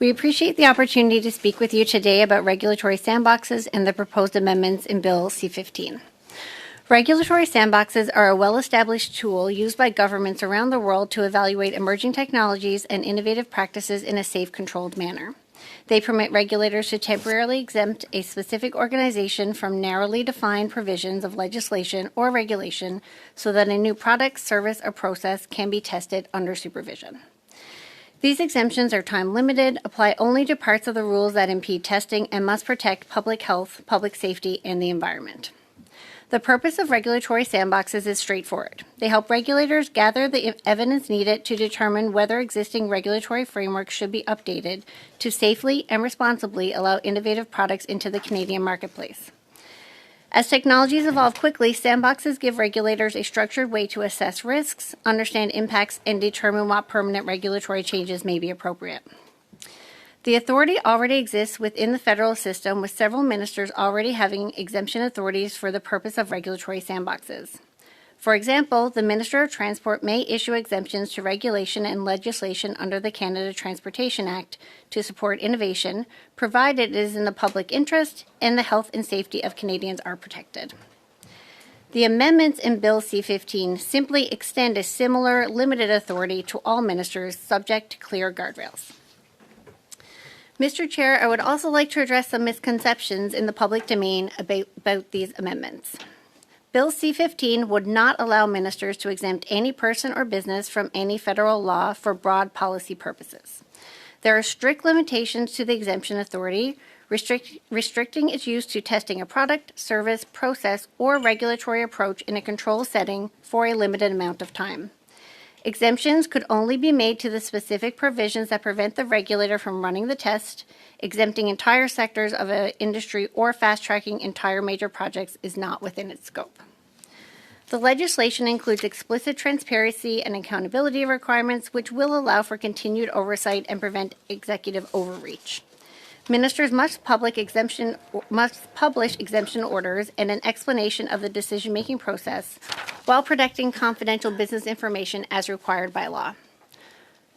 We appreciate the opportunity to speak with you today about regulatory sandboxes and the proposed amendments in Bill C-15. Regulatory sandboxes are a well-established tool used by governments around the world to evaluate emerging technologies and innovative practices in a safe, controlled manner. They permit regulators to temporarily exempt a specific organization from narrowly defined provisions of legislation or regulation so that a new product, service, or process can be tested under supervision. These exemptions are time-limited, apply only to parts of the rules that impede testing, and must protect public health, public safety, and the environment. The purpose of regulatory sandboxes is straightforward. They help regulators gather the evidence needed to determine whether existing regulatory frameworks should be updated to safely and responsibly allow innovative products into the Canadian marketplace. As technologies evolve quickly, sandboxes give regulators a structured way to assess risks, understand impacts, and determine what permanent regulatory changes may be appropriate. The authority already exists within the federal system, with several ministers already having exemption authorities for the purpose of regulatory sandboxes. For example, the Minister of Transport may issue exemptions to regulation and legislation under the Canada Transportation Act to support innovation, provided it is in the public interest and the health and safety of Canadians are protected. The amendments in Bill C-15 simply extend a similar limited authority to all ministers, subject to clear guardrails. Mr. Chair, I would also like to address some misconceptions in the public domain about these amendments. Bill C-15 would not allow ministers to exempt any person or business from any federal law for broad policy purposes. There are strict limitations to the exemption authority, restricting its use to testing a product, service, process, or regulatory approach in a controlled setting for a limited amount of time. Exemptions could only be made to the specific provisions that prevent the regulator from running the test. Exempting entire sectors of an industry or fast-tracking entire major projects is not within its scope. The legislation includes explicit transparency and accountability requirements, which will allow for continued oversight and prevent executive overreach. Ministers must publish exemption orders and an explanation of the decision-making process while protecting confidential business information as required by law.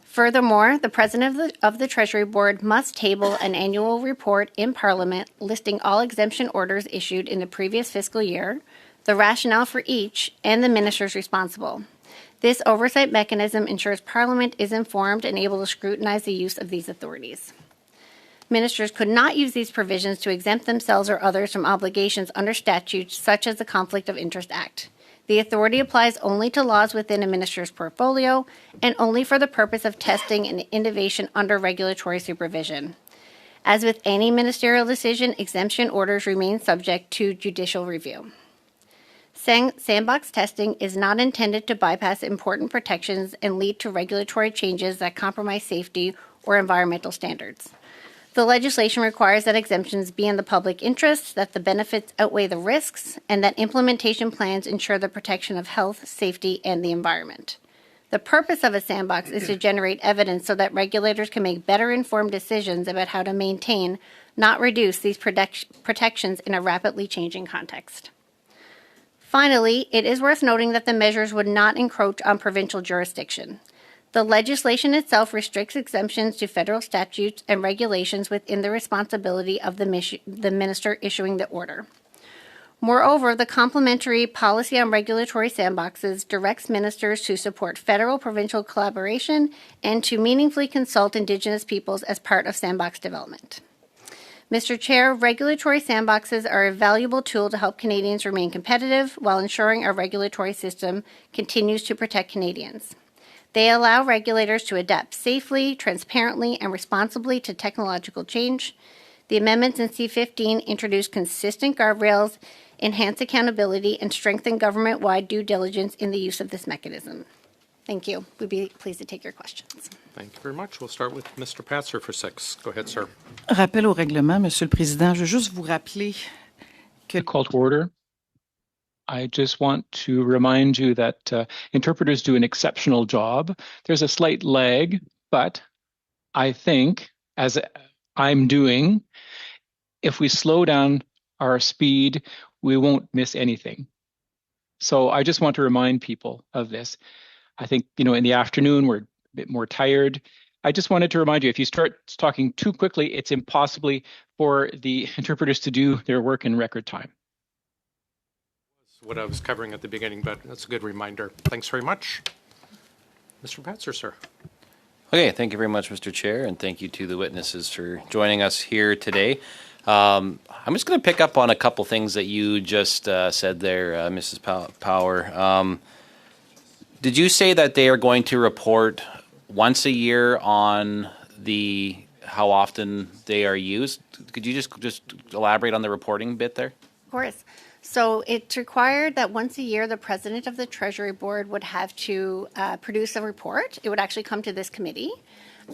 Furthermore, the President of the Treasury Board must table an annual report in Parliament listing all exemption orders issued in the previous fiscal year, the rationale for each, and the ministers responsible. This oversight mechanism ensures Parliament is informed and able to scrutinize the use of these authorities. Ministers could not use these provisions to exempt themselves or others from obligations under statutes such as the Conflict of Interest Act. The authority applies only to laws within a minister's portfolio and only for the purpose of testing and innovation under regulatory supervision. As with any ministerial decision, exemption orders remain subject to judicial review. Sandbox testing is not intended to bypass important protections and lead to regulatory changes that compromise safety or environmental standards. The legislation requires that exemptions be in the public interest, that the benefits outweigh the risks, and that implementation plans ensure the protection of health, safety, and the environment. The purpose of a sandbox is to generate evidence so that regulators can make better informed decisions about how to maintain, not reduce, these protections in a rapidly changing context. Finally, it is worth noting that the measures would not encroach on provincial jurisdiction. The legislation itself restricts exemptions to federal statutes and regulations within the responsibility of the minister issuing the order. Moreover, the complementary policy on regulatory sandboxes directs ministers to support federal-provincial collaboration and to meaningfully consult Indigenous peoples as part of sandbox development. Mr. Chair, regulatory sandboxes are a valuable tool to help Canadians remain competitive while ensuring our regulatory system continues to protect Canadians. They allow regulators to adapt safely, transparently, and responsibly to technological change. The amendments in C-15 introduce consistent guardrails, enhance accountability, and strengthen government-wide due diligence in the use of this mechanism. Thank you. We'd be pleased to take your questions. Thank you very much. We'll start with Mr. Patzer for 6. Go ahead, sir. Rappel au règlement, Monsieur le Président. Je veux juste vous rappeler que... Call to order. I just want to remind you that interpreters do an exceptional job. There's a slight lag, but I think, as I'm doing, if we slow down our speed, we won't miss anything. So I just want to remind people of this. I think, in the afternoon, we're a bit more tired. I just wanted to remind you, if you start talking too quickly, it's impossible for the interpreters to do their work in record time. What I was covering at the beginning, but that's a good reminder. Thanks very much. Mr. Patzer, sir. Okay, thank you very much, Mr. Chair, and thank you to the witnesses for joining us here today. I'm just going to pick up on a couple things that you just said there, Mrs. Power. Did you say that they are going to report once a year on how often they are used? Could you just elaborate on the reporting bit there? Of course. So it's required that once a year, the president of the Treasury Board would have to produce a report. It would actually come to this committee.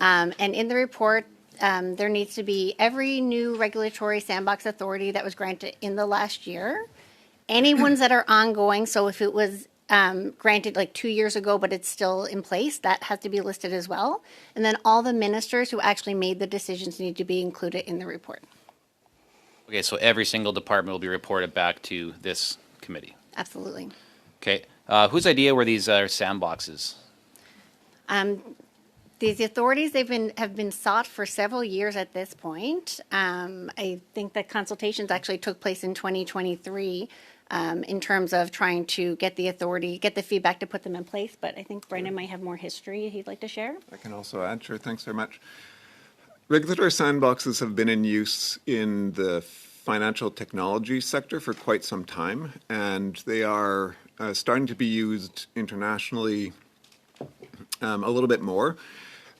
And in the report, there needs to be every new regulatory sandbox authority that was granted in the last year, any ones that are ongoing. So if it was granted like 2 years ago, but it's still in place, that has to be listed as well. And then all the ministers who actually made the decisions need to be included in the report. Okay, so every single department will be reported back to this committee. Absolutely. Okay, whose idea were these sandboxes? These authorities have been sought for several years at this point. I think that consultations actually took place in 2023 in terms of trying to get the feedback to put them in place. But I think Brendan might have more history he'd like to share. I can also add, sure, thanks very much. Regulatory sandboxes have been in use in the financial technology sector for quite some time, and they are starting to be used internationally a little bit more.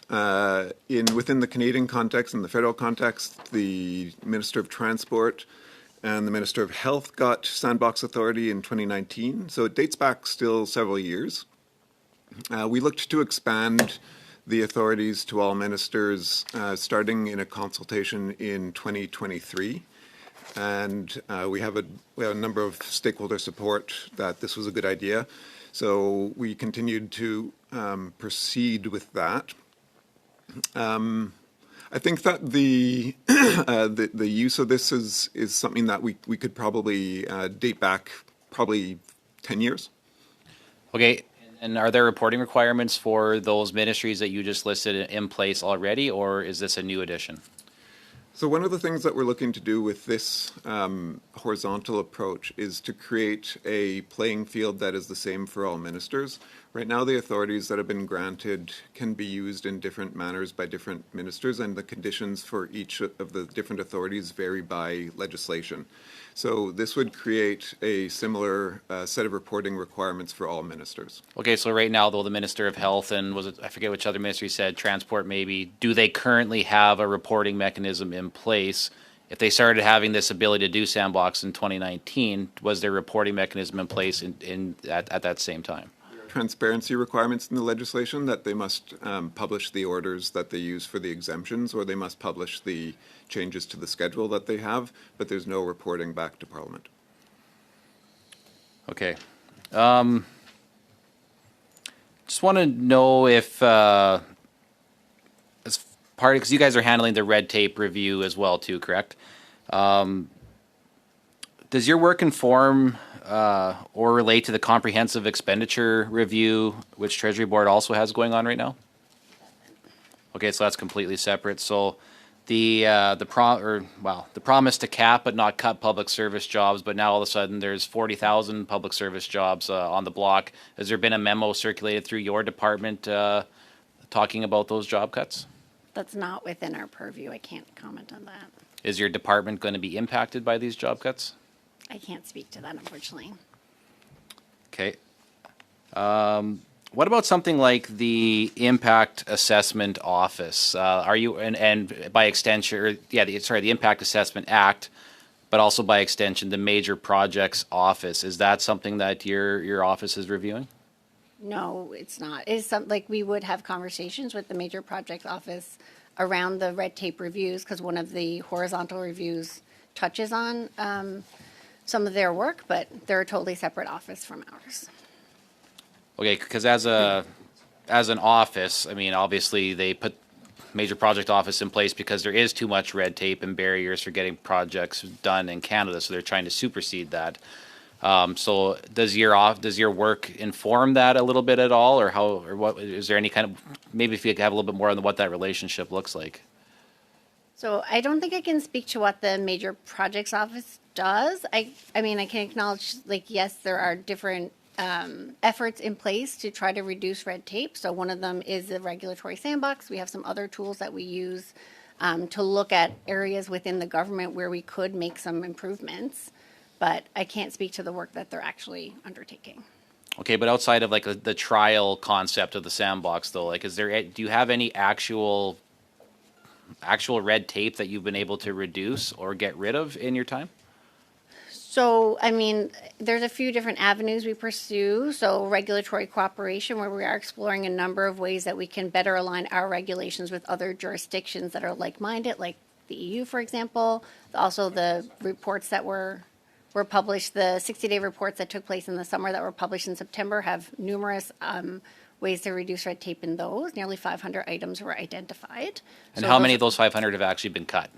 Within the Canadian context and the federal context, the Minister of Transport and the Minister of Health got sandbox authority in 2019, so it dates back still several years. We looked to expand the authorities to all ministers starting in a consultation in 2023. And we have a number of stakeholder support that this was a good idea. So we continued to proceed with that. I think that the use of this is something that we could probably date back probably 10 years. Okay, and are there reporting requirements for those ministries that you just listed in place already, or is this a new addition? So one of the things that we're looking to do with this horizontal approach is to create a playing field that is the same for all ministers. Right now, the authorities that have been granted can be used in different manners by different ministers, and the conditions for each of the different authorities vary by legislation. So this would create a similar set of reporting requirements for all ministers. Okay, so right now, though, the Minister of Health and I forget which other ministry said, Transport maybe, do they currently have a reporting mechanism in place? If they started having this ability to do sandbox in 2019, was there a reporting mechanism in place at that same time? Transparency requirements in the legislation that they must publish the orders that they use for the exemptions, or they must publish the changes to the schedule that they have, but there's no reporting back to Parliament. Okay. Just want to know if, as part, because you guys are handling the red tape review as well too, correct? Does your work inform or relate to the comprehensive expenditure review, which Treasury Board also has going on right now? Okay, so that's completely separate. So the promise to cap but not cut public service jobs, but now all of a sudden there's 40,000 public service jobs on the block. Has there been a memo circulated through your department talking about those job cuts? That's not within our purview. I can't comment on that. Is your department going to be impacted by these job cuts? I can't speak to that, unfortunately. Okay. What about something like the Impact Assessment Office? Are you and by extension, the Impact Assessment Act, but also by extension the Major Projects Office? Is that something that your office is reviewing? No, it's not. It's something like we would have conversations with the Major Projects Office around the red tape reviews, because one of the horizontal reviews touches on some of their work, but they're a totally separate office from ours. Okay, because as an office, I mean, obviously they put Major Project Office in place because there is too much red tape and barriers for getting projects done in Canada, so they're trying to supersede that. So does your work inform that a little bit at all, or how, or what, is there any kind of, maybe if you could have a little bit more on what that relationship looks like? So I don't think I can speak to what the major projects office does. I mean, I can acknowledge, like, yes, there are different efforts in place to try to reduce red tape. So one of them is the regulatory sandbox. We have some other tools that we use to look at areas within the government where we could make some improvements. But I can't speak to the work that they're actually undertaking. Okay, but outside of like the trial concept of the sandbox, though, like, do you have any actual red tape that you've been able to reduce or get rid of in your time? So, I mean, there's a few different avenues we pursue. So, regulatory cooperation, where we are exploring a number of ways that we can better align our regulations with other jurisdictions that are like-minded, like the EU, for example. Also, the reports that were published, the 60-day reports that took place in the summer that were published in September have numerous ways to reduce red tape in those. Nearly 500 items were identified. And So how many of those 500 have actually been cut?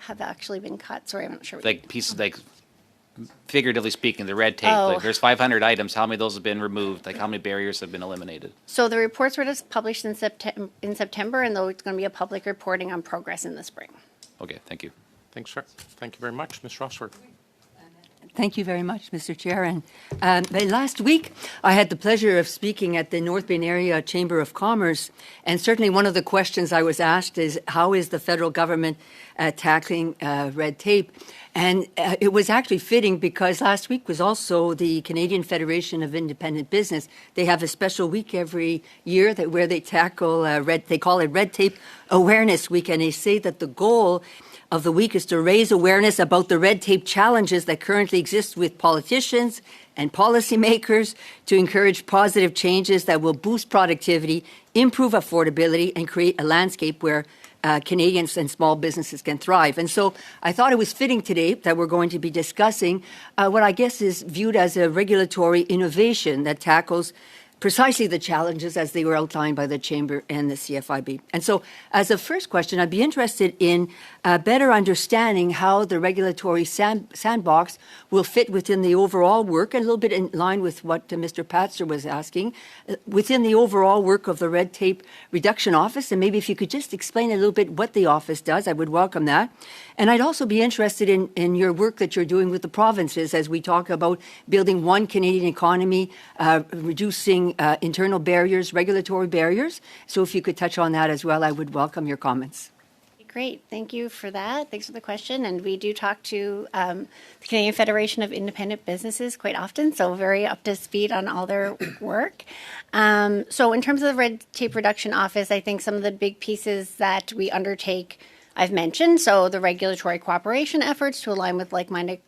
have actually been cut? Sorry, I'm not sure. Like pieces, like figuratively speaking, the red tape. Like there's 500 items. How many of those have been removed? Like how many barriers have been eliminated? So the reports were just published in September, and though it's going to be a public reporting on progress in the spring. Okay, thank you. Thanks, sir. Thank you very much. Ms. Rossworth. Thank you very much, Mr. Chair. And last week, I had the pleasure of speaking at the North Bay Area Chamber of Commerce, and certainly one of the questions I was asked is, how is the federal government tackling red tape? And it was actually fitting because last week was also the Canadian Federation of Independent Business. They have a special week every year where they tackle they call it Red Tape Awareness Week, and they say that the goal of the week is to raise awareness about the red tape challenges that currently exist with politicians and policymakers to encourage positive changes that will boost productivity, improve affordability, and create a landscape where Canadians and small businesses can thrive. And so I thought it was fitting today that we're going to be discussing what I guess is viewed as a regulatory innovation that tackles precisely the challenges as they were outlined by the Chamber and the CFIB. And so as a first question, I'd be interested in better understanding how the regulatory sandbox will fit within the overall work, and a little bit in line with what Mr. Patzer was asking, within the overall work of the Red Tape Reduction Office. And maybe if you could just explain a little bit what the office does, I would welcome that. And I'd also be interested in your work that you're doing with the provinces as we talk about building one Canadian economy, reducing internal barriers, regulatory barriers. So if you could touch on that as well, I would welcome your comments. Great. Thank you for that. Thanks for the question. And we do talk to the Canadian Federation of Independent Businesses quite often, so very up to speed on all their work. So in terms of the Red Tape Reduction Office, I think some of the big pieces that we undertake I've mentioned, so the regulatory cooperation efforts to align with like-minded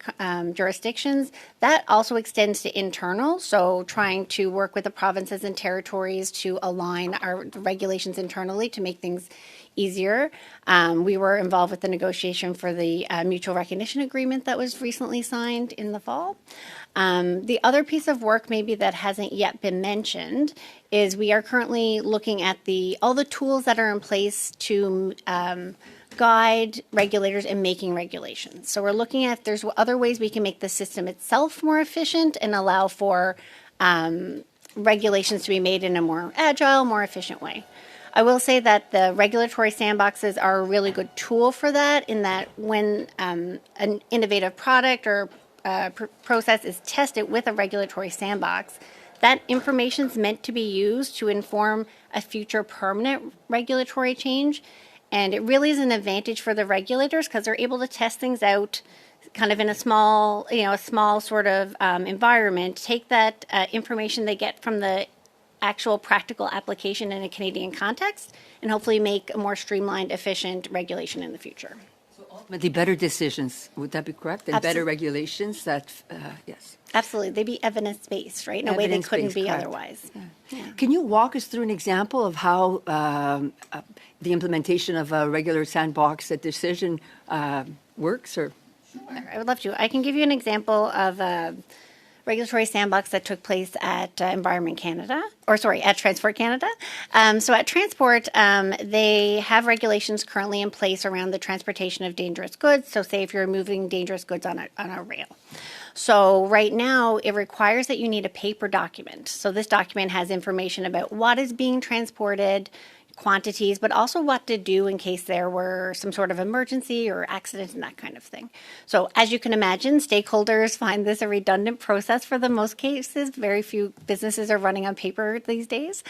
jurisdictions, that also extends to internal, so trying to work with the provinces and territories to align our regulations internally to make things easier. We were involved with the negotiation for the mutual recognition agreement that was recently signed in the fall. The other piece of work maybe that hasn't yet been mentioned is we are currently looking at all the tools that are in place to guide regulators in making regulations. So we're looking at if there's other ways we can make the system itself more efficient and allow for regulations to be made in a more agile, more efficient way. I will say that the regulatory sandboxes are a really good tool for that, in that when an innovative product or process is tested with a regulatory sandbox, that information is meant to be used to inform a future permanent regulatory change. And it really is an advantage for the regulators because they're able to test things out kind of in a small sort of environment, take that information they get from the actual practical application in a Canadian context, and hopefully make a more streamlined, efficient regulation in the future. So ultimately, better decisions, would that be correct? And better regulations yes. Absolutely. They'd be evidence-based, right? In a way they couldn't be correct. otherwise. Yeah. Can you walk us through an example of how the implementation of a regular sandbox decision works? Or I would love to. I can give you an example of regulatory sandbox that took place at Environment Canada, at Transport Canada. So at Transport, they have regulations currently in place around the transportation of dangerous goods. So say if you're moving dangerous goods on a rail. So right now, it requires that you need a paper document. So this document has information about what is being transported, quantities, but also what to do in case there were some sort of emergency or accident and that kind of thing. So as you can imagine, stakeholders find this a redundant process for the most cases. Very few businesses are running on paper these days.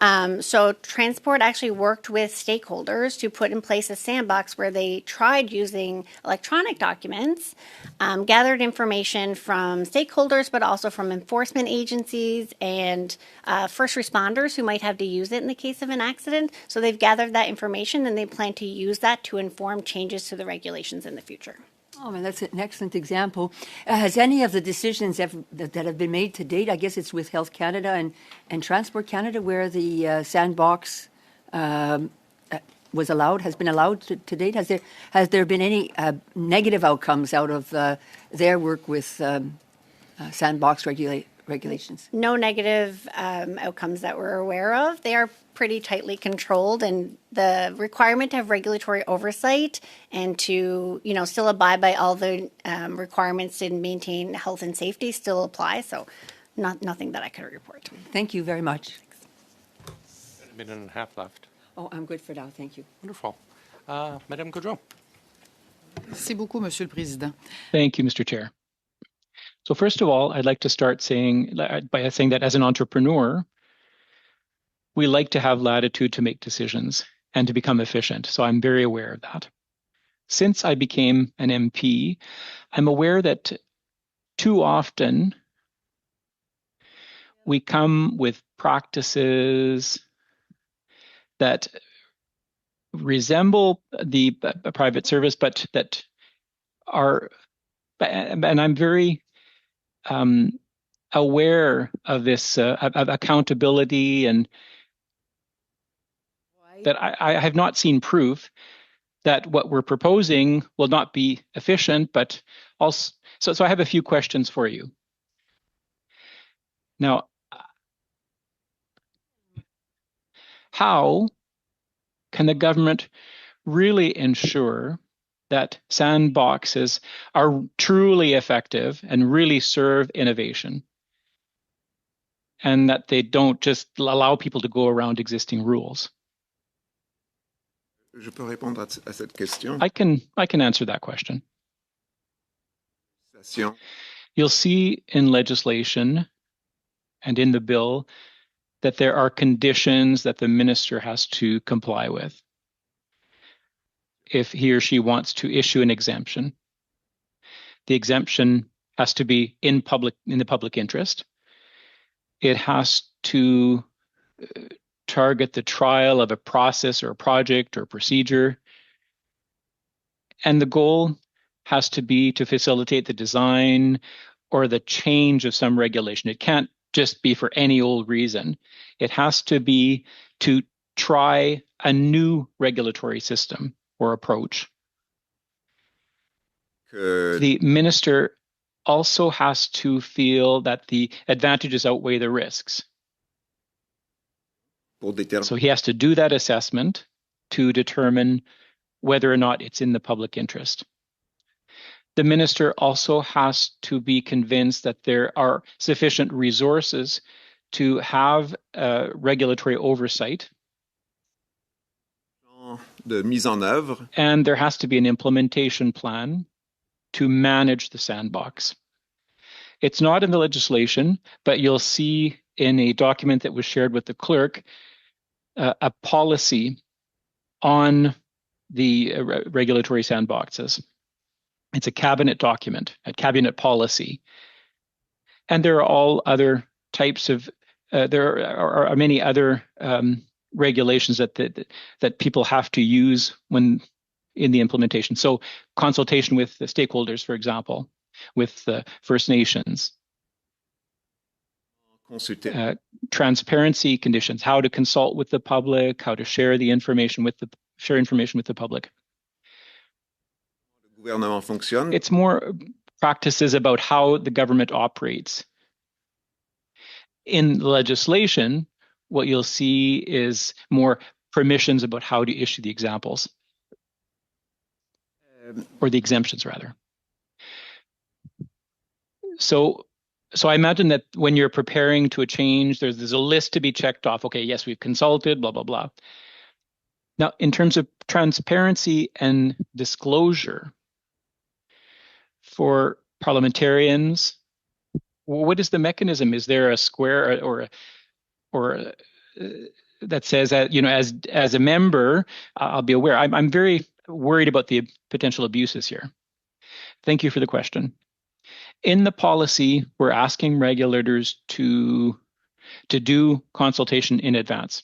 So Transport actually worked with stakeholders to put in place a sandbox where they tried using electronic documents, gathered information from stakeholders, but also from enforcement agencies and first responders who might have to use it in the case of an accident. So they've gathered that information and they plan to use that to inform changes to the regulations in the future. Oh, man, that's an excellent example. Has any of the decisions that have been made to date, I guess it's with Health Canada and Transport Canada, where the sandbox has been allowed to date? Has there been any negative outcomes out of their work with sandbox regulations? No negative outcomes that we're aware of. They are pretty tightly controlled, and the requirement to have regulatory oversight and to, still abide by all the requirements and maintain health and safety still apply. So nothing that I could report. Thank you very much. A minute and a half left. Oh, I'm good for now. Thank you. Wonderful. Madame Gaudreau. Merci beaucoup, Monsieur le Président. Thank you, Mr. Chair. So first of all, I'd like to start by saying that as an entrepreneur, we like to have latitude to make decisions and to become efficient. So I'm very aware of that. Since I became an MP, I'm aware that too often we come with practices that resemble the private service, but that are, and I'm very aware of this of accountability, and that I have not seen proof that what we're proposing will not be efficient, but also, so I have a few questions for you. Now, how can the government really ensure that sandboxes are truly effective and really serve innovation, and that they don't just allow people to go around existing rules? Je peux répondre à cette question. I can answer that question. You'll see in legislation and in the bill that there are conditions that the minister has to comply with if he or she wants to issue an exemption. The exemption has to be in the public interest. It has to target the trial of a process or a project or procedure. And the goal has to be to facilitate the design or the change of some regulation. It can't just be for any old reason. It has to be to try a new regulatory system or approach. The minister also has to feel that the advantages outweigh the risks. So he has to do that assessment to determine whether or not it's in the public interest. The minister also has to be convinced that there are sufficient resources to have regulatory oversight. De mise en œuvre. And there has to be an implementation plan to manage the sandbox. It's not in the legislation, but you'll see in a document that was shared with the clerk a policy on the regulatory sandboxes. It's a cabinet document, a cabinet policy. And there are all other types of, there are many other regulations that people have to use when in the implementation. So consultation with the stakeholders, for example, with the First Nations. Transparency conditions, how to consult with the public, how to share the information with the public. It's more practices about how the government operates In legislation, what you'll see is more permissions about how to issue the examples, or the exemptions, rather. So I imagine that when you're preparing to a change, there's a list to be checked off. Okay, yes, we've consulted, blah, blah, blah. Now, in terms of transparency and disclosure for parliamentarians, what is the mechanism? Is there a square or that says that, you know, as a member, I'll be aware? I'm very worried about the potential abuses here. Thank you for the question. In the policy, we're asking regulators to do consultation in advance.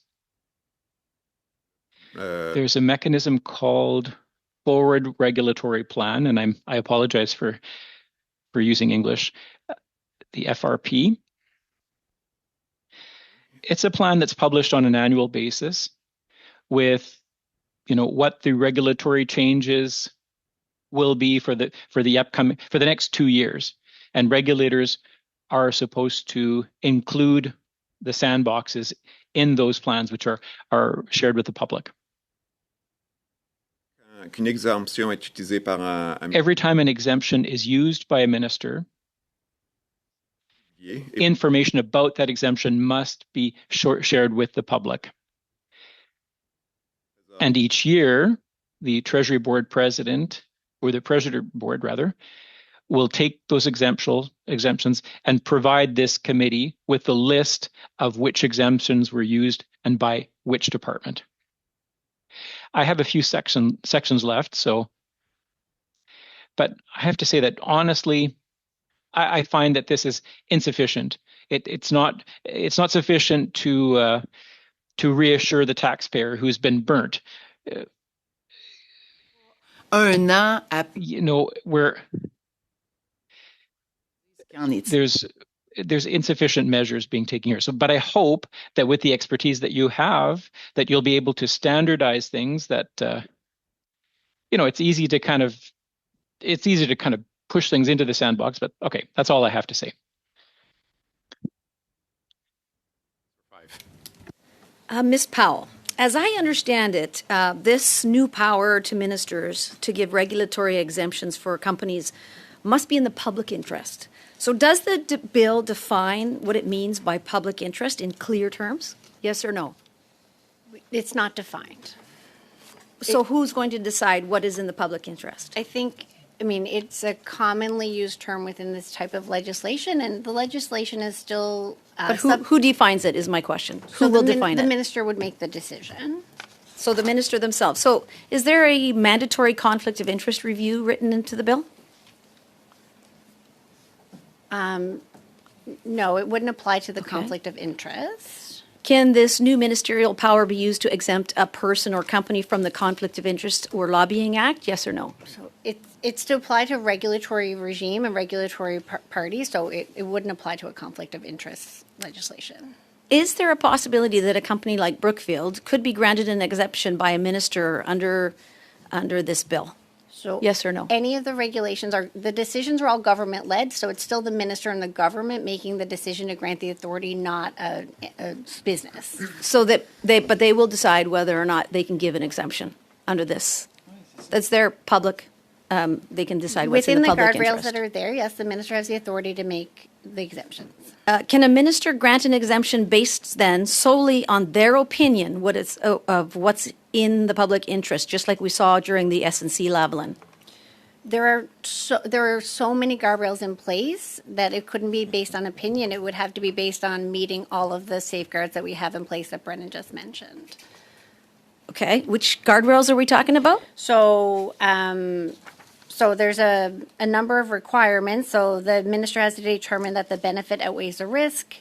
There's a mechanism called Forward Regulatory Plan, and I apologize for using English, the FRP. It's a plan that's published on an annual basis with, you know, what the regulatory changes will be for the next 2 years. And regulators are supposed to include the sandboxes in those plans, which are shared with the public. Every time an exemption is used by a minister, information about that exemption must be shared with the public. And each year, the Treasury Board President, or the Treasury Board rather, will take those exemptions and provide this committee with the list of which exemptions were used and by which department. I have a few sections left, but I have to say that honestly, I find that this is insufficient. It's not sufficient to reassure the taxpayer who's been burnt. You know, there's insufficient measures being taken here. But I hope that with the expertise that you have, that you'll be able to standardize things that, you know, it's easy to kind of push things into the sandbox. But okay, that's all I have to say. Ms. Powell, as I understand it, this new power to ministers to give regulatory exemptions for companies must be in the public interest. So does the bill define what it means by public interest in clear terms? Yes or no? It's not defined. So who's going to decide what is in the public interest? I mean, it's a commonly used term within this type of legislation, and the legislation is still... But who defines it is my question. Who will define it? The minister would make the decision. So the minister themselves. So is there a mandatory conflict of interest review written into the bill? No, it wouldn't apply to the conflict of interest. Can this new ministerial power be used to exempt a person or company from the Conflict of Interest or Lobbying Act? Yes or no? So it's to apply to regulatory regime and regulatory parties, so it wouldn't apply to a conflict of interest legislation. Is there a possibility that a company like Brookfield could be granted an exemption by a minister under this bill? So yes or no? Any of the regulations the decisions are all government led, so it's still the minister and the government making the decision to grant the authority, not a business. So that they will decide whether or not they can give an exemption under this. That's their public. They can decide what's in the public interest. Within the guardrails that are there, yes, the minister has the authority to make the exemptions. Can a minister grant an exemption based then solely on their opinion of what's in the public interest, just like we saw during the S&C Lavalin? There are so many guardrails in place that it couldn't be based on opinion. It would have to be based on meeting all of the safeguards that we have in place that Brennan just mentioned. Okay, which guardrails are we talking about? So there's a number of requirements. So the minister has to determine that the benefit outweighs the risk,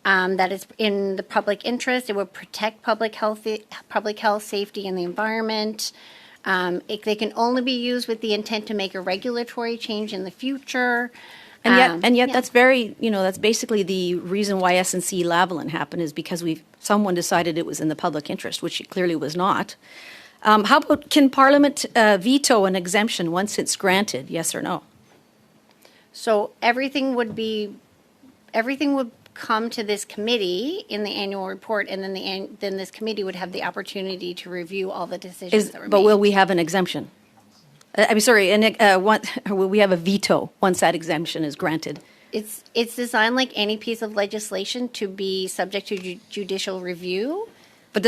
that it's in the public interest. It would protect public health, safety, and the environment. They can only be used with the intent to make a regulatory change in the future. And yet that's very, that's basically the reason why S&C Lavalin happened, is because someone decided it was in the public interest, which it clearly was not. How about, can Parliament veto an exemption once it's granted, yes or no? So everything would come to this committee in the annual report, and then this committee would have the opportunity to review all the decisions that were But made. will we have an exemption? I'm sorry, will we have a veto once that exemption is granted? It's designed like any piece of legislation to be subject to judicial review. But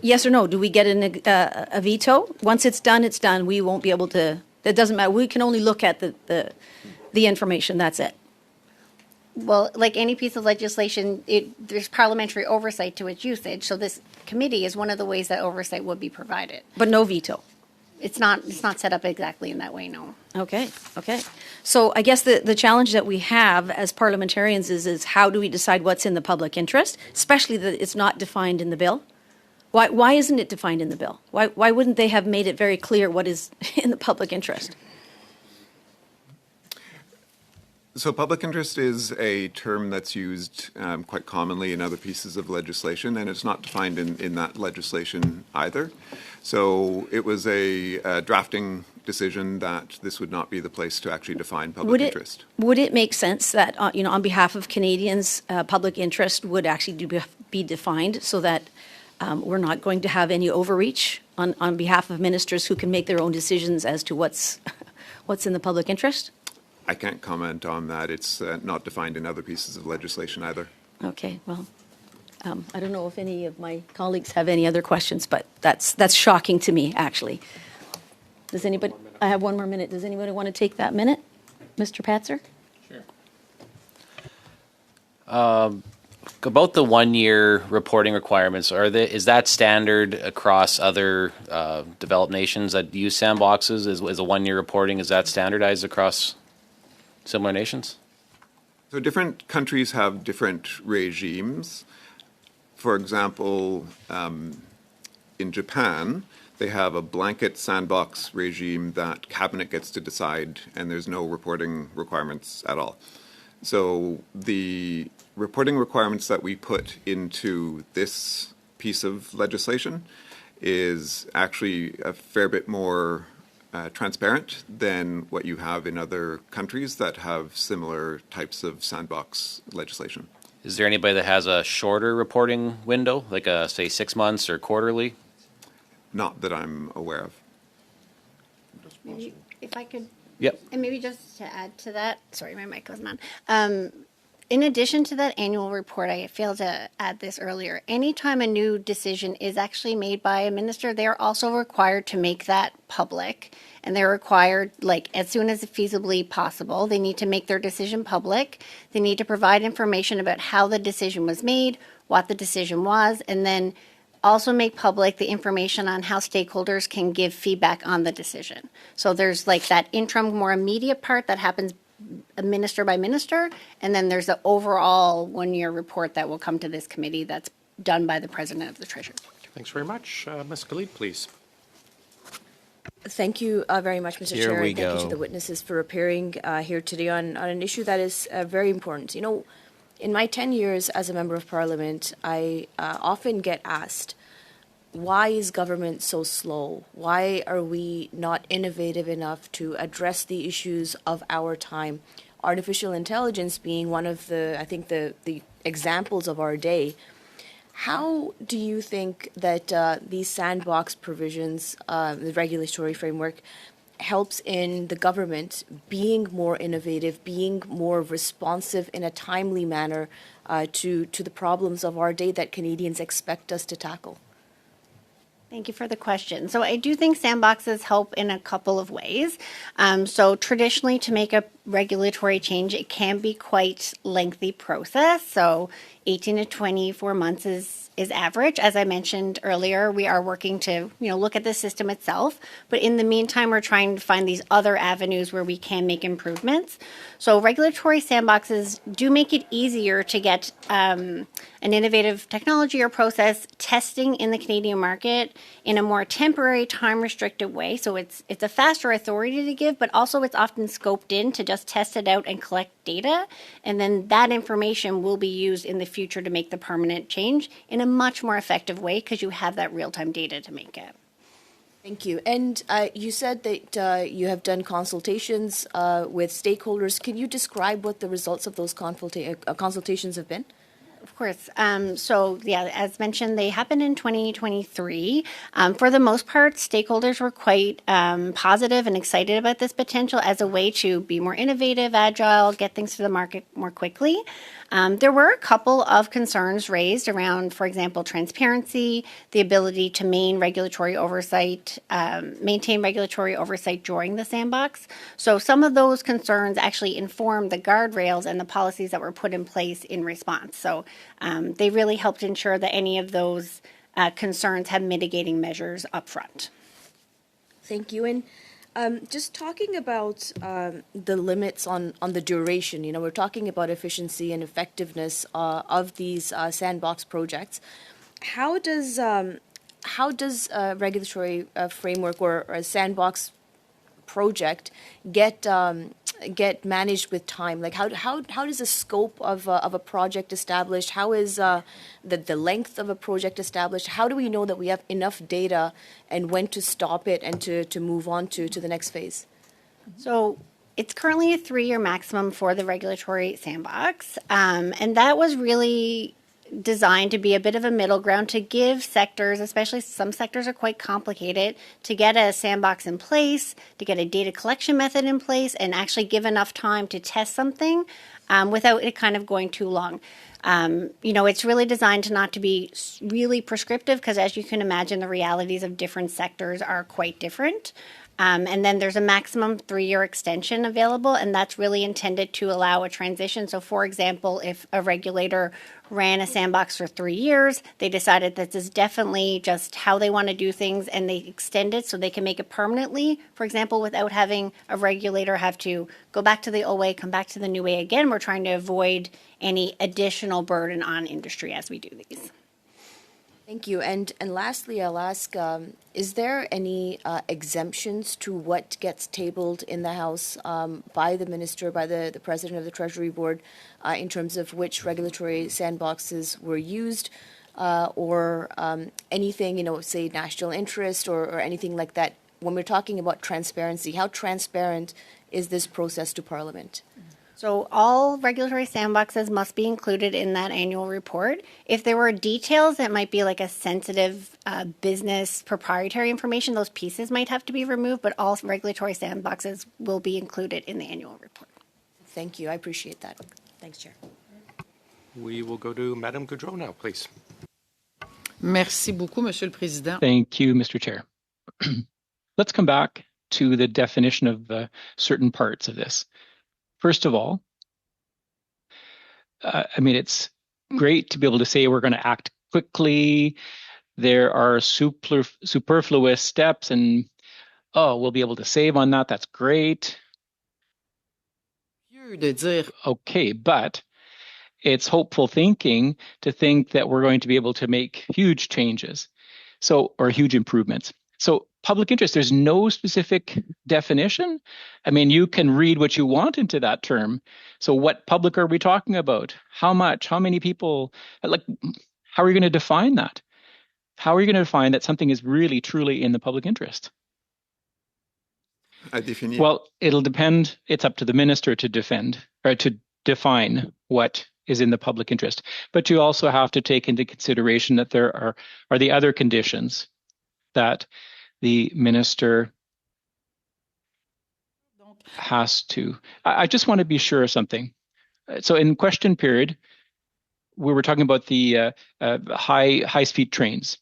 yes or no, do we get a veto? Once it's done, it's done. We won't be able to, it doesn't matter. We can only look at the information, that's it. Well, like any piece of legislation, there's parliamentary oversight to its usage. So this committee is one of the ways that oversight would be provided. But no veto? It's not set up exactly in that way, no. Okay. So I guess the challenge that we have as parliamentarians is how do we decide what's in the public interest, especially that it's not defined in the bill? Why isn't it defined in the bill? Why wouldn't they have made it very clear what is in the public interest? So public interest is a term that's used quite commonly in other pieces of legislation, and it's not defined in that legislation either. So it was a drafting decision that this would not be the place to actually define public interest. Would it make sense that, on behalf of Canadians, public interest would actually be defined so that we're not going to have any overreach on behalf of ministers who can make their own decisions as to what's in the public interest? I can't comment on that. It's not defined in other pieces of legislation either. Okay, well, I don't know if any of my colleagues have any other questions, but that's shocking to me, actually. Does anybody, I have one more minute. Does anybody want to take that minute? Mr. Patzer? Sure. About the 1 year reporting requirements, is that standard across other developed nations that use sandboxes? Is a 1 year reporting, is that standardized across similar nations? So different countries have different regimes. For example, in Japan, they have a blanket sandbox regime that cabinet gets to decide, and there's no reporting requirements at all. So the reporting requirements that we put into this piece of legislation is actually a fair bit more transparent than what you have in other countries that have similar types of sandbox legislation. Is there anybody that has a shorter reporting window, like say 6 months or quarterly? Not that I'm aware of. Maybe if I could. Yep. And maybe just to add to that, sorry, my mic wasn't on. In addition to that annual report, I failed to add this earlier. Anytime a new decision is actually made by a minister, they are also required to make that public. And they're required, like, as soon as feasibly possible, they need to make their decision public. They need to provide information about how the decision was made, what the decision was, and then also make public the information on how stakeholders can give feedback on the decision. So there's like that interim, more immediate part that happens minister by minister, and then there's the overall 1 year report that will come to this committee that's done by the President of the Treasury. Thanks very much. Ms. Khalid, please. Thank you very much, Mr. Here Chair. we And thank you go. to the witnesses for appearing here today on an issue that is very important. You know, in my 10 years as a member of Parliament, I often get asked, why is government so slow? Why are we not innovative enough to address the issues of our time? Artificial intelligence being one of the, I think, the examples of our day. How do you think that these sandbox provisions, the regulatory framework, helps in the government being more innovative, being more responsive in a timely manner to the problems of our day that Canadians expect us to tackle? Thank you for the question. So I do think sandboxes help in a couple of ways. So traditionally, to make a regulatory change, it can be quite lengthy process. So 18 to 24 months is average. As I mentioned earlier, we are working to look at the system itself, but in the meantime, we're trying to find these other avenues where we can make improvements. So regulatory sandboxes do make it easier to get an innovative technology or process testing in the Canadian market in a more temporary, time-restricted way. So it's a faster authority to give, but also it's often scoped in to just test it out and collect data, and then that information will be used in the future to make the permanent change in a much more effective way because you have that real-time data to make it. Thank you. And you said that you have done consultations with stakeholders. Can you describe what the results of those consultations have been? Of course. So, yeah, as mentioned, they happened in 2023. For the most part, stakeholders were quite positive and excited about this potential as a way to be more innovative, agile, get things to the market more quickly. There were a couple of concerns raised around, for example, transparency, the ability to maintain regulatory oversight during the sandbox. So some of those concerns actually informed the guardrails and the policies that were put in place in response. So they really helped ensure that any of those concerns had mitigating measures up front. Thank you. And just talking about the limits on the duration, we're talking about efficiency and effectiveness of these sandbox projects. How does a regulatory framework or a sandbox project get managed with time? Like how does the scope of a project established? How is the length of a project established? How do we know that we have enough data and when to stop it and to move on to the next phase? So it's currently a 3-year maximum for the regulatory sandbox, and that was really designed to be a bit of a middle ground to give sectors, especially some sectors are quite complicated, to get a sandbox in place, to get a data collection method in place, and actually give enough time to test something without it kind of going too long. It's really designed to not to be really prescriptive because, as you can imagine, the realities of different sectors are quite different. And then there's a maximum 3-year extension available, and that's really intended to allow a transition. So, for example, if a regulator ran a sandbox for 3 years, they decided that this is definitely just how they want to do things, and they extend it so they can make it permanently, for example, without having a regulator have to go back to the old way, come back to the new way again. We're trying to avoid any additional burden on industry as we do these. Thank you. And lastly, I'll ask, is there any exemptions to what gets tabled in the House by the Minister, by the President of the Treasury Board, in terms of which regulatory sandboxes were used or anything, say national interest or anything like that? When we're talking about transparency, how transparent is this process to Parliament? So all regulatory sandboxes must be included in that annual report. If there were details that might be like a sensitive business proprietary information, those pieces might have to be removed, but all regulatory sandboxes will be included in the annual report. Thank you. I appreciate that. Thanks, Chair. We will go to Madame Goudreau now, please. Merci beaucoup, Monsieur le Président. Thank you, Mr. Chair. Let's come back to the definition of certain parts of this. First of all, it's great to be able to say we're going to act quickly. There are superfluous steps and, we'll be able to save on that. That's great. Okay, but it's hopeful thinking to think that we're going to be able to make huge changes, or huge improvements. So public interest, there's no specific definition. You can read what you want into that term. So what public are we talking about? How much? How many people? How are you going to define that? How are you going to define that something is really, truly in the public interest? Well, it'll depend. It's up to the minister to define what is in the public interest. But you also have to take into consideration that there are the other conditions that the minister has to. I just want to be sure of something. So in question period, we were talking about the high-speed trains.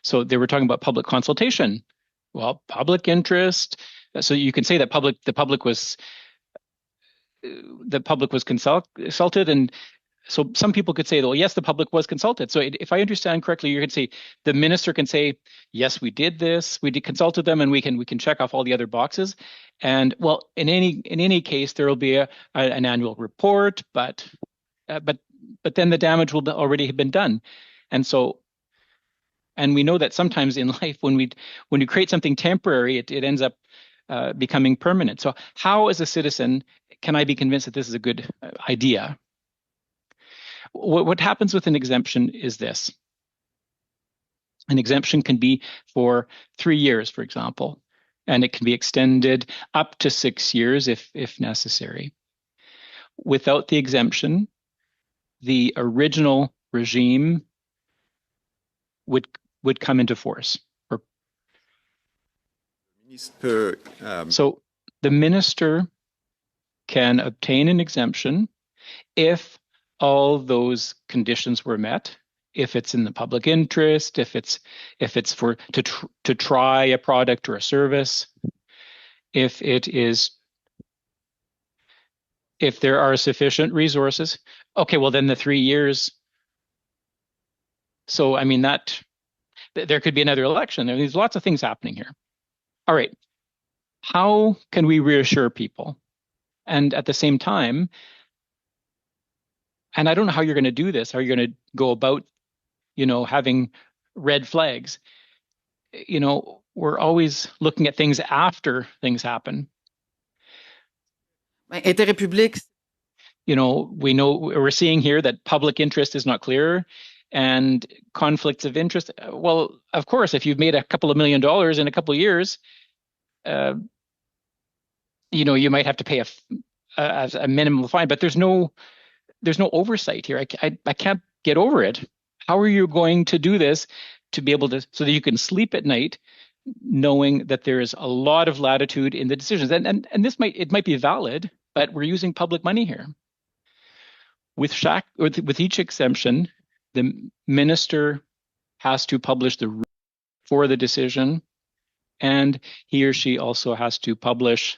So they were talking about public consultation. Well, public interest. So you can say that the public was consulted, and so some people could say, well, yes, the public was consulted. So if I understand correctly, you could say the minister can say, yes, we did this, consulted them, and we can check off all the other boxes. And well, in any case, there will be an annual report, but then the damage will already have been done. And we know that sometimes in life, when you create something temporary, it ends up becoming permanent. So how, as a citizen, can I be convinced that this is a good idea? What happens with an exemption is this. An exemption can be for 3 years, for example, and it can be extended up to 6 years if necessary. Without the exemption, the original regime would come into force. So the minister can obtain an exemption if all those conditions were met, if it's in the public interest, if it's for to try a product or a service, if there are sufficient resources. Okay, well then the 3 years. So I mean that there could be another election. There's lots of things happening here. All right. How can we reassure people? And at the same time, and I don't know how you're going to do this, how you're going to go about, having red flags. We're always looking at things after things happen. Intérêt public. We're seeing here that public interest is not clear and conflicts of interest. Well, of course, if you've made a couple of $1 million in a couple of years, you might have to pay a minimum fine, but there's no oversight here. I can't get over it. How are you going to do this to be able to, so that you can sleep at night knowing that there is a lot of latitude in the decisions? And this might be valid, but we're using public money here. With each exemption, the minister has to publish for the decision, and he or she also has to publish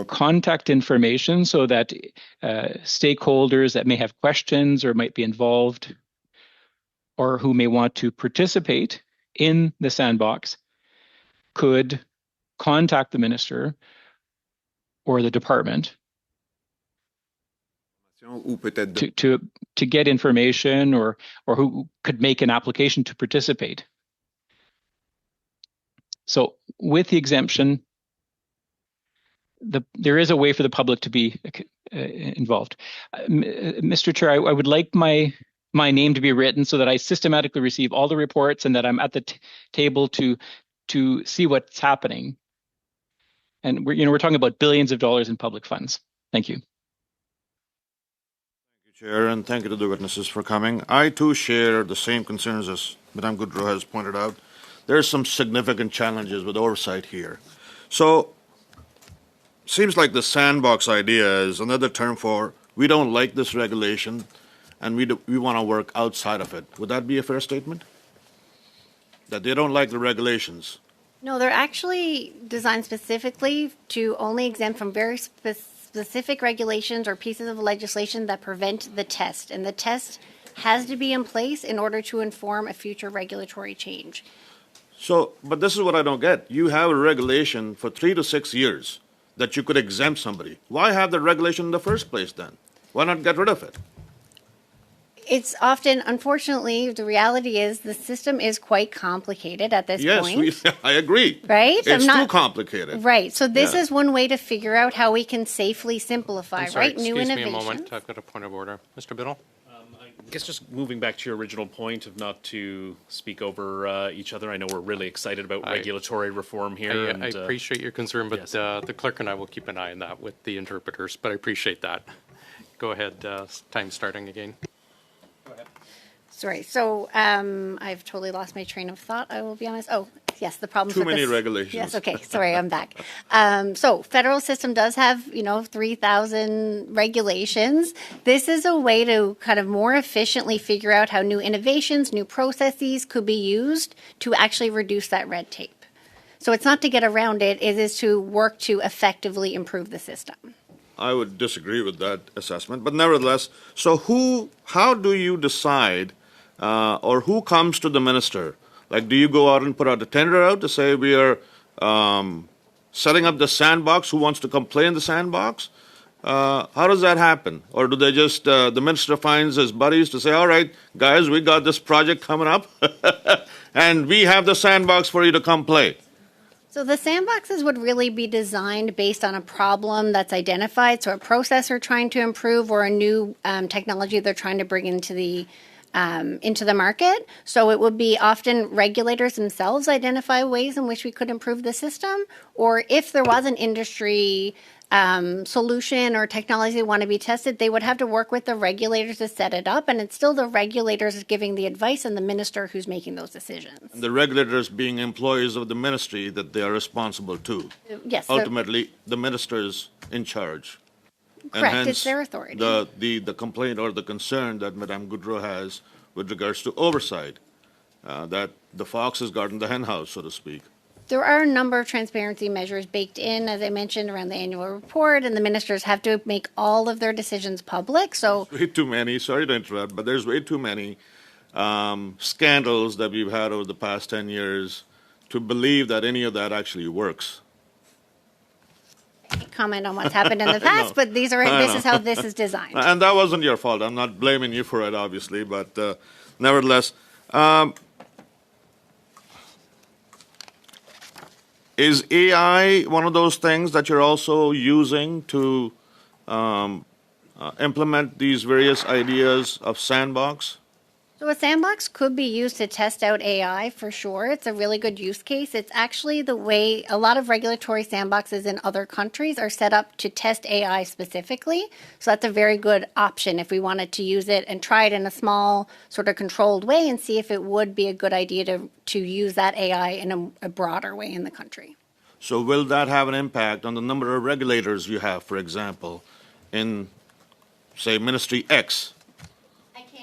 contact information so that stakeholders that may have questions or might be involved or who may want to participate in the sandbox could contact the minister or the department to get information or who could make an application to participate. So with the exemption, there is a way for the public to be involved. Mr. Chair, I would like my name to be written so that I systematically receive all the reports and that I'm at the table to see what's happening. And we're talking about billions of dollars in public funds. Thank you. Thank you, Chair, and thank you to the witnesses for coming. I too share the same concerns as Madame Goudreau has pointed out. There are some significant challenges with oversight here. So, seems like the sandbox idea is another term for we don't like this regulation and we want to work outside of it. Would that be a fair statement? That they don't like the regulations? No, they're actually designed specifically to only exempt from very specific regulations or pieces of legislation that prevent the test. And the test has to be in place in order to inform a future regulatory change. So, but this is what I don't get. You have a regulation for 3 to 6 years that you could exempt somebody. Why have the regulation in the first place then? Why not get rid of it? It's often, unfortunately, the reality is the system is quite complicated at this point. Yes, I agree. Right? It's too complicated. Right. So this is one way to figure out how we can safely simplify, I'm sorry, right? New excuse innovations. me a moment. I've got a point of order. Mr. Biddle? I guess just moving back to your original point of not to speak over each other. I know we're really excited about regulatory reform here. I appreciate your concern, but yes. The clerk and I will keep an eye on that with the interpreters, but I appreciate that. Go ahead, time starting again. Sorry. So I've totally lost my train of thought, I will be honest. Oh, yes, the problem. Too many regulations. Yes, okay. Sorry, I'm back. So federal system does have, 3,000 regulations. This is a way to kind of more efficiently figure out how new innovations, new processes could be used to actually reduce that red tape. So it's not to get around it, it is to work to effectively improve the system. I would disagree with that assessment, but nevertheless, so how do you decide or who comes to the minister? Like, do you go out and put out a tender out to say we are setting up the sandbox? Who wants to complain in the sandbox? How does that happen? Or do they just, the minister finds his buddies to say, all right, guys, we got this project coming up and we have the sandbox for you to come play? So the sandboxes would really be designed based on a problem that's identified, so a process they're trying to improve or a new technology they're trying to bring into the into the market. So it would be often regulators themselves identify ways in which we could improve the system, or if there was an industry solution or technology they want to be tested, they would have to work with the regulators to set it up, and it's still the regulators giving the advice and the minister who's making those decisions. The regulators being employees of the ministry that they are responsible to. Yes. so- Ultimately, the minister's in charge. And Correct, hence, it's their authority. The complaint or the concern that Madame Goudreau has with regards to oversight, that the fox has gotten the hen house, so to speak. There are a number of transparency measures baked in, as I mentioned, around the annual report, and the ministers have to make all of their decisions public. So Way too many, sorry to interrupt, but there's way too many scandals that we've had over the past 10 years to believe that any of that actually works. I can't comment on what's happened in the I past, know. but this is how this is designed. And that wasn't your fault. I'm not blaming you for it, obviously, but nevertheless, is AI one of those things that you're also using to implement these various ideas of sandbox? So a sandbox could be used to test out AI for sure. It's a really good use case. It's actually the way a lot of regulatory sandboxes in other countries are set up to test AI specifically. So that's a very good option if we wanted to use it and try it in a small, sort of controlled way and see if it would be a good idea to use that AI in a broader way in the country. So will that have an impact on the number of regulators you have, for example, in, say, Ministry X?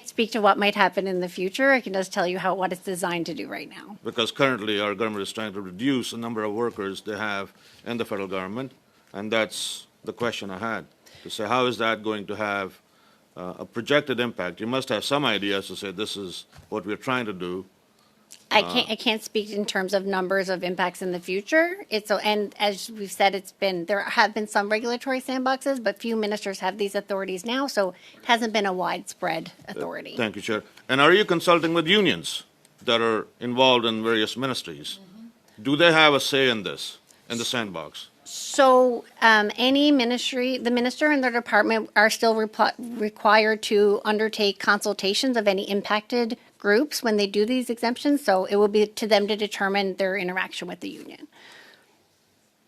Speak to what might happen in the future. I can just tell you what it's designed to do right now. Because currently our government is trying to reduce the number of workers they have in the federal government, and that's the question I had. To say, how is that going to have a projected impact? You must have some ideas to say this is what we're trying to do. I can't speak in terms of numbers of impacts in the future. And as we've said, there have been some regulatory sandboxes, but few ministers have these authorities now, so it hasn't been a widespread authority. Thank you, Chair. And are you consulting with unions that are involved in various ministries? Mm-hmm. Do they have a say in this, in the sandbox? So any ministry, the minister and their department are still required to undertake consultations of any impacted groups when they do these exemptions. So it will be to them to determine their interaction with the union.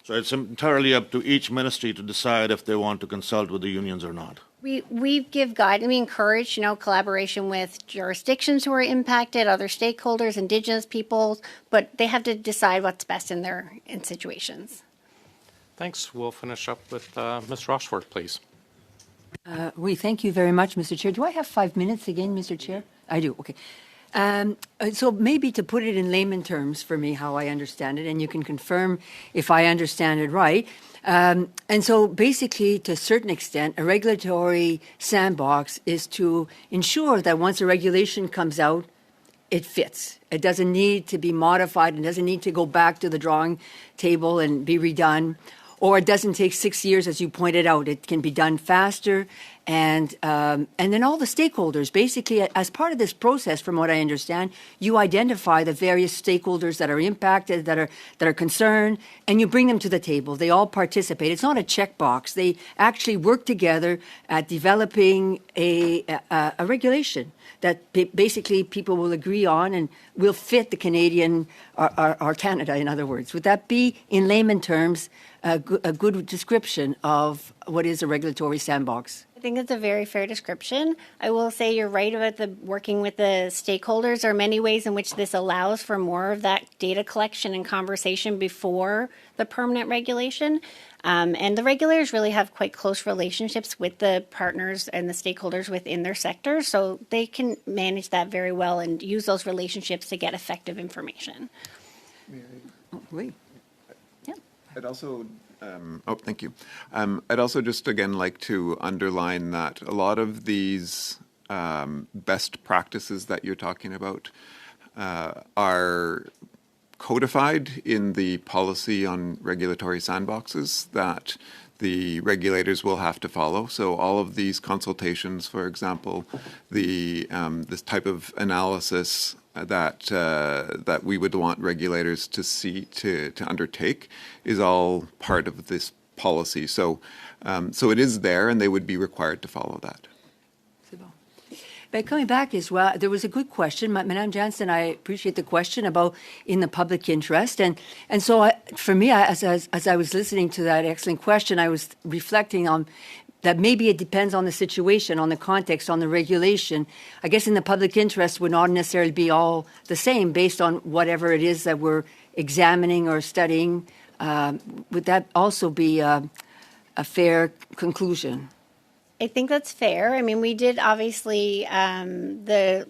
So it's entirely up to each ministry to decide if they want to consult with the unions or not. We give guidance. We encourage, collaboration with jurisdictions who are impacted, other stakeholders, Indigenous peoples, but they have to decide what's best in situations. Thanks. We'll finish up with Ms. Rochford, please. We thank you very much, Mr. Chair. Do I have 5 minutes again, Mr. Chair? I do, okay. So maybe to put it in layman terms for me, how I understand it, and you can confirm if I understand it right. And so basically, to a certain extent, a regulatory sandbox is to ensure that once a regulation comes out, it fits. It doesn't need to be modified. It doesn't need to go back to the drawing table and be redone. Or it doesn't take 6 years, as you pointed out. It can be done faster. And then all the stakeholders, basically, as part of this process, from what I understand, you identify the various stakeholders that are impacted, that are concerned, and you bring them to the table. They all participate. It's not a checkbox. They actually work together at developing a regulation that basically people will agree on and will fit the Canadian, or Canada, in other words. Would that be, in layman terms, a good description of what is a regulatory sandbox? I think it's a very fair description. I will say you're right about working with the stakeholders. There are many ways in which this allows for more of that data collection and conversation before the permanent regulation. And the regulators really have quite close relationships with the partners and the stakeholders within their sector, so they can manage that very well and use those relationships to get effective information. Oui. I'd also, thank you. I'd also just again like to underline that a lot of these best practices that you're talking about are codified in the policy on regulatory sandboxes that the regulators will have to follow. So all of these consultations, for example, this type of analysis that we would want regulators to undertake is all part of this policy. So it is there, and they would be required to follow that. But coming back as well, there was a good question. Madame Jansen, I appreciate the question about in the public interest. And so for me, as I was listening to that excellent question, I was reflecting on that maybe it depends on the situation, on the context, on the regulation. I guess in the public interest would not necessarily be all the same based on whatever it is that we're examining or studying. Would that also be a fair conclusion? I think that's fair. I mean, we did obviously the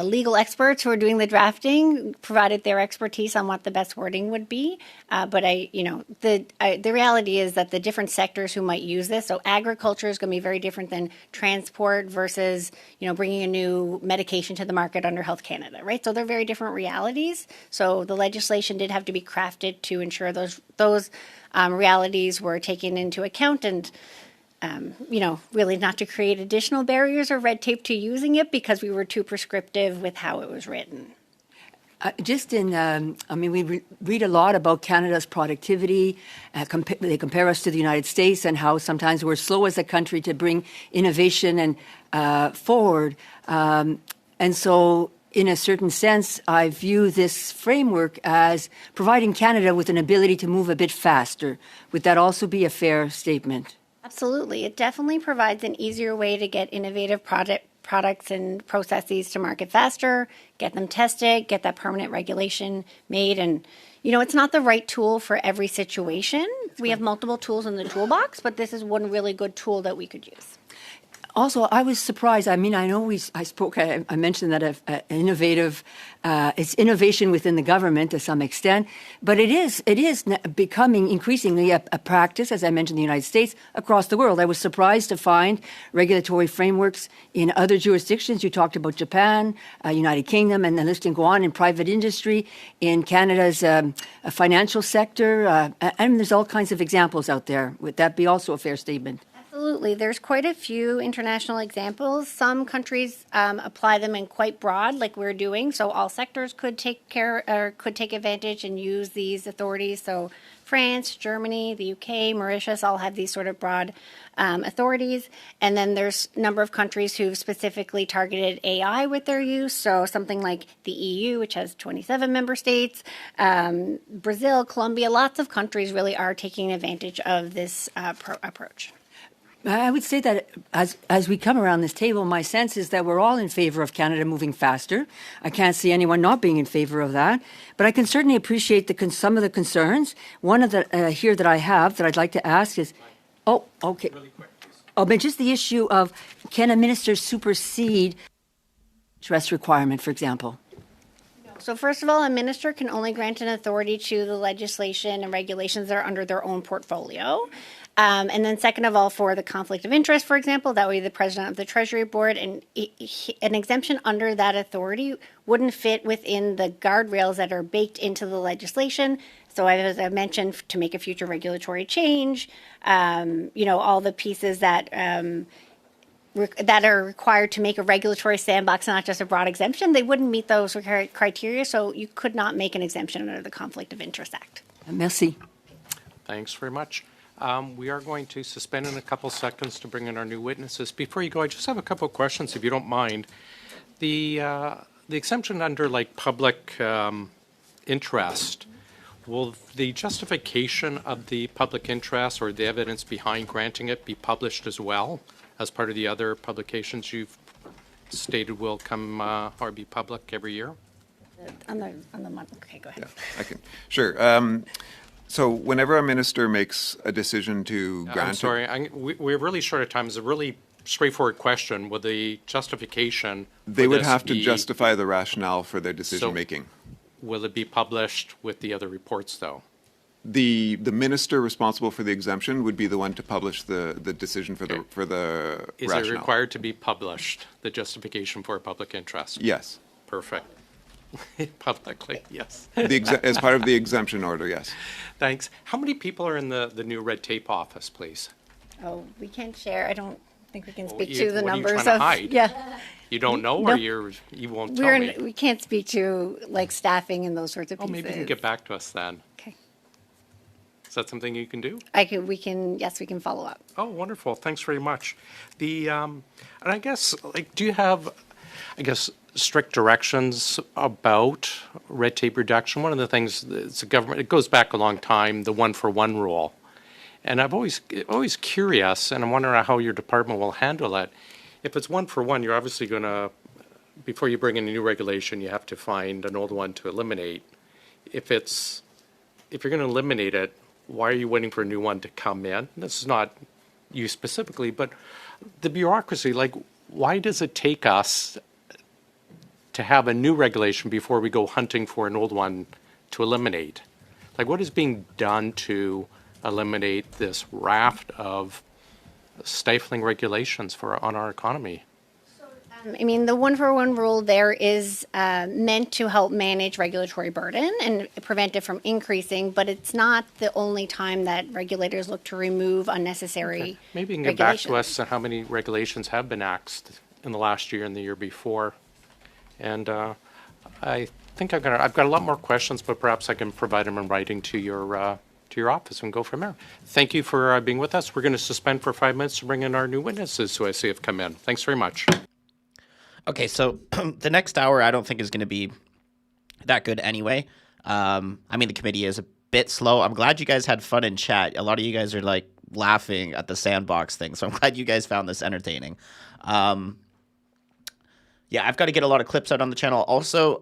legal experts who are doing the drafting provided their expertise on what the best wording would be. But the reality is that the different sectors who might use this, so agriculture is going to be very different than transport versus, bringing a new medication to the market under Health Canada, right? So they're very different realities. So the legislation did have to be crafted to ensure those realities were taken into account and really not to create additional barriers or red tape to using it because we were too prescriptive with how it was written. We read a lot about Canada's productivity. They compare us to the United States and how sometimes we're slow as a country to bring innovation and forward. And so, in a certain sense, I view this framework as providing Canada with an ability to move a bit faster. Would that also be a fair statement? Absolutely. It definitely provides an easier way to get innovative products and processes to market faster, get them tested, get that permanent regulation made. And, it's not the right tool for every situation. We have multiple tools in the toolbox, but this is one really good tool that we could use. Also, I was surprised. I mean, I know I mentioned that it's innovation within the government to some extent, but it is becoming increasingly a practice, as I mentioned, in the United States, across the world. I was surprised to find regulatory frameworks in other jurisdictions. You talked about Japan, United Kingdom, and the list can go on in private industry, in Canada's financial sector, and there's all kinds of examples out there. Would that be also a fair statement? Absolutely. There's quite a few international examples. Some countries apply them in quite broad, like we're doing. So all sectors could take advantage and use these authorities. So France, Germany, the UK, Mauritius all have these sort of broad authorities. And then there's a number of countries who've specifically targeted AI with their use. So something like the EU, which has 27 member states, Brazil, Colombia, lots of countries really are taking advantage of this approach. I would say that as we come around this table, my sense is that we're all in favor of Canada moving faster. I can't see anyone not being in favor of that. But I can certainly appreciate some of the concerns. One of the here that I have that I'd like to ask is, okay. Really quick, please. But just the issue of, can a minister supersede interest requirement, for example? So first of all, a minister can only grant an authority to the legislation and regulations that are under their own portfolio. And then second of all, for the conflict of interest, for example, that would be the president of the Treasury Board, and an exemption under that authority wouldn't fit within the guardrails that are baked into the legislation. So as I mentioned, to make a future regulatory change, all the pieces that are required to make a regulatory sandbox, not just a broad exemption, they wouldn't meet those criteria. So you could not make an exemption under the Conflict of Interest Act. Merci. Thanks very much. We are going to suspend in a couple seconds to bring in our new witnesses. Before you go, I just have a couple of questions, if you don't mind. The exemption under public interest, will the justification of the public interest or the evidence behind granting it be published as well as part of the other publications you've stated will come or be public every year? On the month. Okay, go ahead. Yeah, I can. Sure. So whenever a minister makes a decision to grant... I'm sorry, we're really short of time. It's a really straightforward question. Will the justification... They would have to justify the rationale for their decision-making. Will it be published with the other reports, though? The minister responsible for the exemption would be the one to publish the decision for the rationale. Is it required to be published, the justification for a public interest? Yes. Perfect. Publicly, yes. As part of the exemption order, yes. Thanks. How many people are in the new red tape office, please? Oh, we can't share. I don't think we can speak to the what numbers are you trying to hide? Yeah. You don't know, or you won't tell me? We can't speak to staffing and those sorts of pieces. Maybe you can get back to us then. Okay. Is that something you can do? Yes, we can follow up. Oh, wonderful. Thanks very much. And I guess, like, do you have, I guess, strict directions about red tape reduction? One of the things that's a government, it goes back a long time, the 1-for-1 rule. And I'm always curious, and I'm wondering how your department will handle it. If it's 1-for-1, you're obviously going to, before you bring in a new regulation, you have to find an old one to eliminate. If you're going to eliminate it, why are you waiting for a new one to come in? This is not you specifically, but the bureaucracy, like, why does it take us to have a new regulation before we go hunting for an old one to eliminate? Like, what is being done to eliminate this raft of stifling regulations on our economy? I mean, the 1-for-1 rule there is meant to help manage regulatory burden and prevent it from increasing, but it's not the only time that regulators look to remove unnecessary Maybe you can get back to us on how many regulations have been axed in the last year and the year before. And I think I've got a lot more questions, but perhaps I can provide them in writing to your office and go from there. Thank you for being with us. We're going to suspend for 5 minutes to bring in our new witnesses who I see have come in. Thanks very much. Okay, so the next hour I don't think is going to be that good anyway. I mean, the committee is a bit slow. I'm glad you guys had fun in chat. A lot of you guys are like laughing at the sandbox thing, so I'm glad you guys found this entertaining. Yeah, I've got to get a lot of clips out on the channel. Also,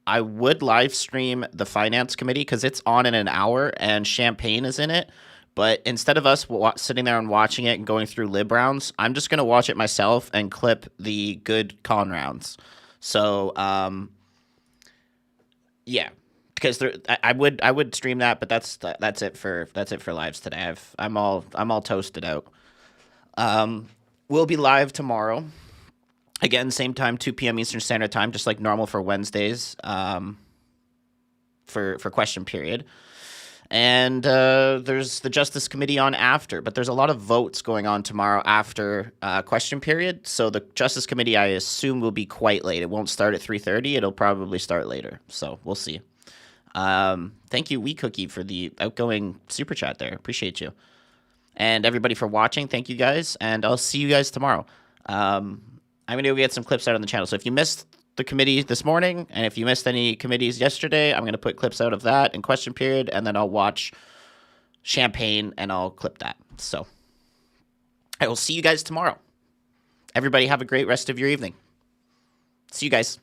I would live stream the finance committee because it's on in an hour and Champagne is in it. But instead of us sitting there and watching it and going through lib rounds, I'm just going to watch it myself and clip the good con rounds. So, yeah, because I would stream that, but that's it for lives today. I'm all toasted out. We'll be live tomorrow. Again, same time, 2 p.m. Eastern Standard Time, just like normal for Wednesdays, for question period. And there's the Justice Committee on after, but there's a lot of votes going on tomorrow after question period. So the Justice Committee, I assume, will be quite late. It won't start at 3:30. It'll probably start later. So we'll see. Thank you, Wee Cookie, for the outgoing super chat there. Appreciate you. And everybody for watching. Thank you guys. And I'll see you guys tomorrow. I'm going to go get some clips out on the channel. So if you missed the committee this morning, and if you missed any committees yesterday, I'm going to put clips out of that in question period, and then I'll watch Champagne, and I'll clip that. So I will see you guys tomorrow. Everybody have a great rest of your evening. See you guys.